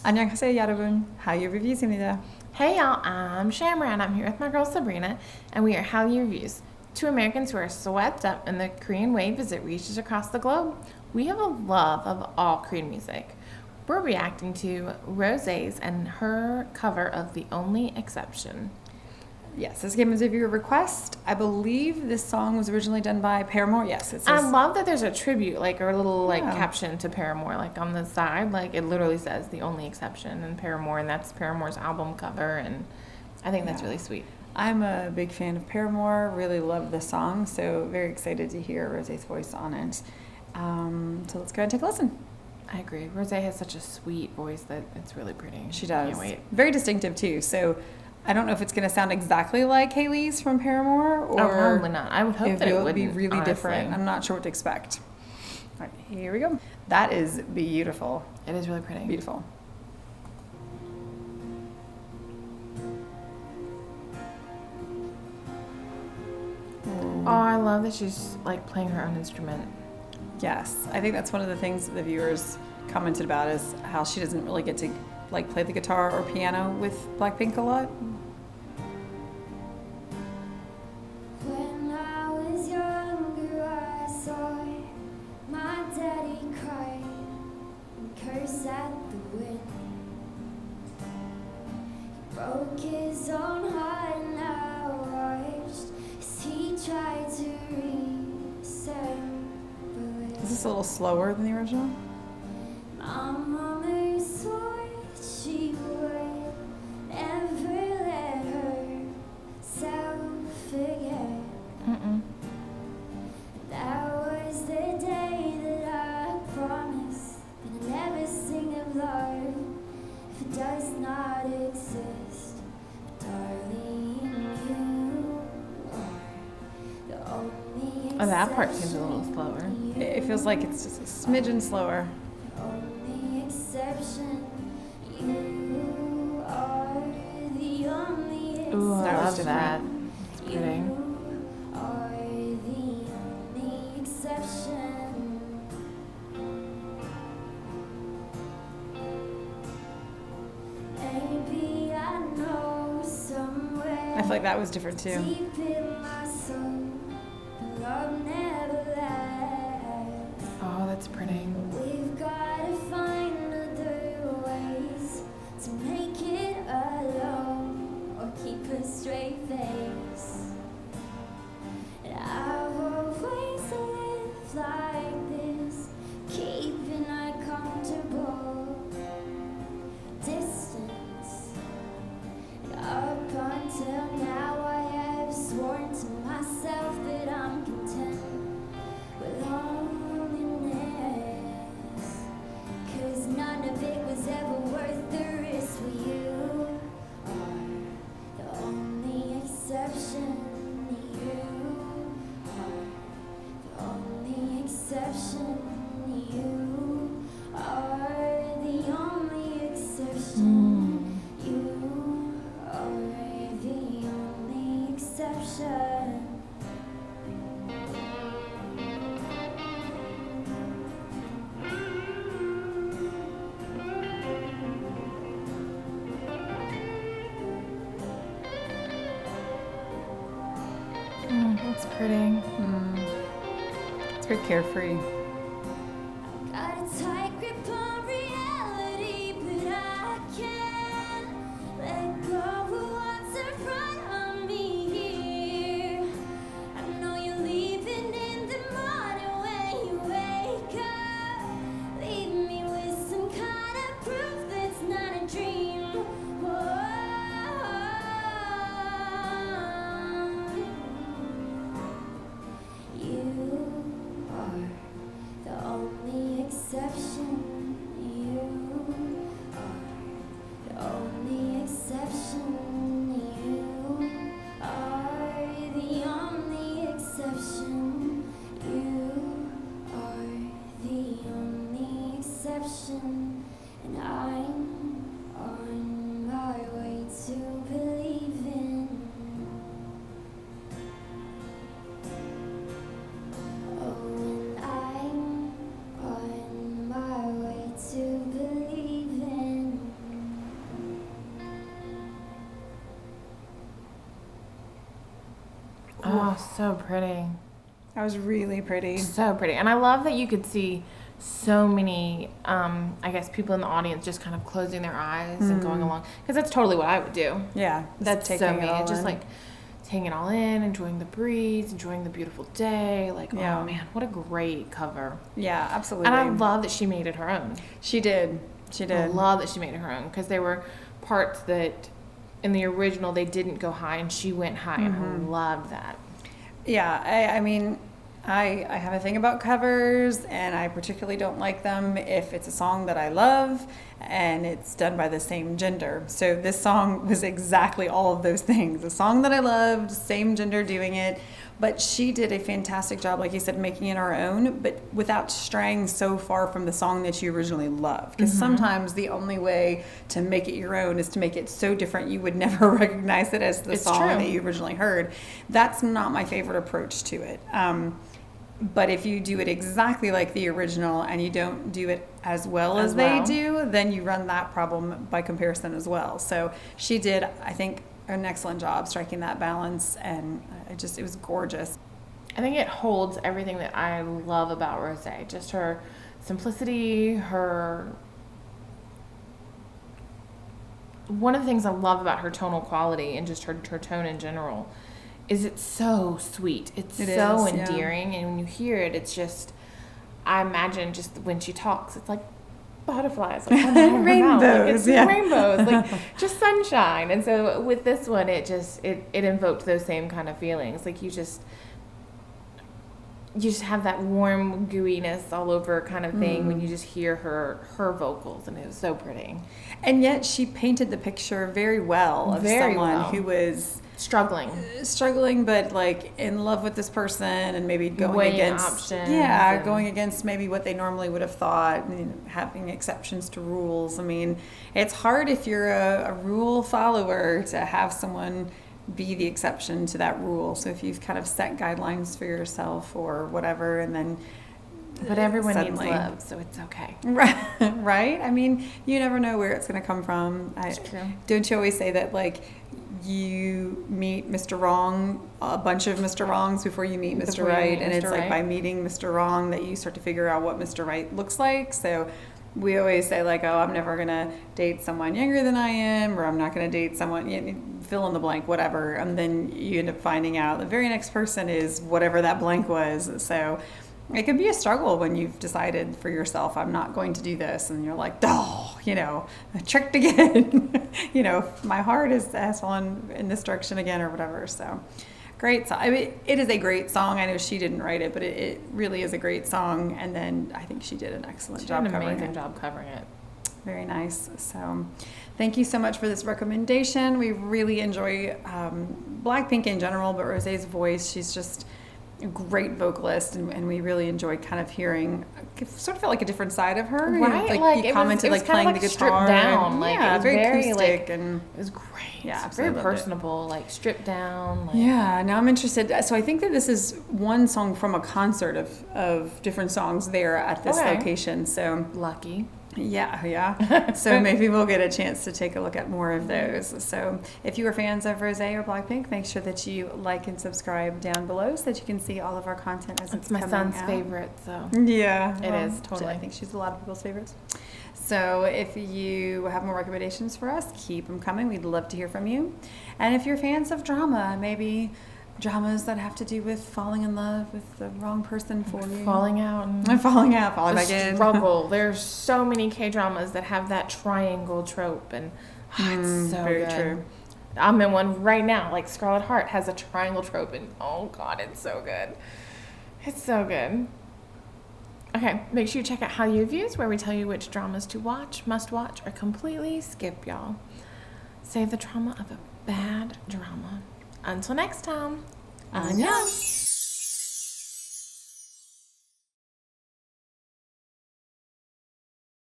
안녕하세요 여러분. Hallyu Reviews입니다. Hey y'all, I'm Shamra and I'm here with my girl Sabrina, and we are Hallyu Reviews, two Americans who are swept up in the Korean wave as it reaches across the globe. We have a love of all Korean music. We're reacting to ROSÉ's and her cover of The Only Exception. Yes, this came as a viewer request. I believe this song was originally done by Paramore. Yes, it says. I love that there's a tribute, like, or a little, like, caption to Paramore, like, on the side. Like, it literally says The Only Exception and Paramore, and that's Paramore's album cover, and I think that's really sweet. I'm a big fan of Paramore, really love the song, so very excited to hear Rosé's voice on it. So let's go ahead and take a listen. I agree. Rosé has such a sweet voice that it's really pretty. She does. Can't wait. Very distinctive, too, so I don't know if it's going to sound exactly like Haley's from Paramore, or probably not. I would hope that it would be really honestly. different. I'm not sure what to expect. All right, here we go. That is beautiful. It is really pretty. Beautiful. Oh, I love that she's like playing her own instrument. Yes, I think that's one of the things that the viewers commented about is how she doesn't really get to like play the guitar or piano with Blackpink a lot. When I was younger, I saw my daddy cry and curse at the wind. He broke his own heart and I watched as he tried to reset. Is this a little slower than the original? My mama swore she would never let herself forget. That was the day that I promised that I'd never sing of love if it does not exist. Darling, you are the only Oh, that part seems a little slower. It feels like it's just a smidgen slower. only exception. You are the only exception. Ooh, I That was love that. different. It's pretty. You are the only exception. Maybe I know somewhere I feel like that was different too. deep in my soul, the love never lasts. Oh, that's pretty. We've gotta find other ways to make it alone or keep a straight face. And I've always lived like this, keeping a comfortable distance. And up until now I have sworn to myself that I'm content with loneliness, 'cause none of it was ever worth the risk. For you are the only exception. You are the only exception. You are the only exception. You are the only exception. That's pretty. It's very carefree. Got a tight grip on reality, but I can't let go of what's in front of me here. I know you're leaving in the morning when you wake up. Leave me with some kind of proof that's not a dream. You are the only exception. So pretty. That was really pretty. So pretty. And I love that you could see so many, I guess, people in the audience just kind of closing their eyes and going along. Because that's totally what I would do. Yeah. That's so me. all Just in. like taking it all in, enjoying the breeze, enjoying the beautiful day. Like, Yeah. oh man, what a great cover. Yeah, absolutely. And I love that she made it her own. She did. She I did. love that she made it her own because there were parts that in the original they didn't go high and she went high, and I loved that. Yeah, I mean, I have a thing about covers, and I particularly don't like them if it's a song that I love and it's done by the same gender. So this song was exactly all of those things. A song that I loved, same gender doing it, but she did a fantastic job, like you said, making it our own, but without straying so far from the song that you originally loved. Because sometimes the only way to make it your own is to make it so different you would never recognize it as the It's song true. that you originally heard. That's not my favorite approach to it. But if you do it exactly like the original and you don't do it as well as they do, then you run that problem by comparison as well. So she did, I think, an excellent job striking that balance, and it was gorgeous. I think it holds everything that I love about ROSÉ. Just her simplicity, one of the things I love about her tonal quality and just her tone in general is it's so sweet. It's It so is, yeah. endearing, and when you hear it, it's just, I imagine just when she talks, it's like butterflies, like coming out of her mouth. Like, it's Rainbows, yeah. rainbows, like just sunshine. And so with this one, it invoked those same kind of feelings. Like you just have that warm gooiness all over kind of thing when you just hear her vocals, and it was so pretty. And yet she painted the picture very well of Very someone well. who was Struggling, but like in love with this person, and maybe going weighing against options going against maybe what they normally would have thought, and having exceptions to rules. I mean, it's hard if you're a rule follower to have someone be the exception to that rule. So if you've kind of set guidelines for yourself or whatever, and then but everyone suddenly, needs love, so it's okay. right? I mean, you never know where it's going to come from. It's true. Don't you always say that, like, you meet Mr. Wrong, a bunch of Mr. Wrongs before you meet Mr. Before you Right, meet and Mr. it's like Right. by meeting Mr. Wrong that you start to figure out what Mr. Right looks like. So we always say, like, oh, I'm never going to date someone younger than I am, or I'm not going to date someone, fill in the blank, whatever. And then you end up finding out the very next person is whatever that blank was. So it can be a struggle when you've decided for yourself, I'm not going to do this. And you're like, oh, tricked again. My heart has fallen in this direction again, or whatever. So great song. I mean, it is a great song. I know she didn't write it, but it really is a great song. And then I think she did an excellent job covering it. Amazing job covering it. Very nice. So thank you so much for this recommendation. We really enjoy Blackpink in general, but Rosé's voice, she's just a great vocalist, and we really enjoyed kind of hearing, sort of felt like a different side of her. Right, Like you commented, it was like playing kind of the like guitar. stripped down. And, Like yeah, it was very acoustic, like, and it was great. Yeah, Very absolutely loved it. personable, like stripped down. Like, Yeah, now I'm interested. So I think that this is one song from a concert of different songs there at this Okay. location. So lucky. yeah. So maybe we'll get a chance to take a look at more of those. So if you are fans of Rosé or Blackpink, make sure that you like and subscribe down below so that you can see all of our content as It's it's my coming son's out. favorite, so Yeah, It is, totally. I think she's a lot of people's favorites. So if you have more recommendations for us, keep them coming. We'd love to hear from you. And if you're fans of drama, maybe dramas that have to do with falling in love with the wrong person for you. falling out and falling the back in. struggle. There's so many K-dramas that have that triangle trope, and it's so very good. true. I'm in one right now. Like Scarlet Heart has a triangle trope, and oh god, it's so good. It's so good. Okay, make sure you check out Hallyu Reviews, where we tell you which dramas to watch, must watch, or completely skip, y'all. Save the trauma of a bad drama. Until next time, annyeong!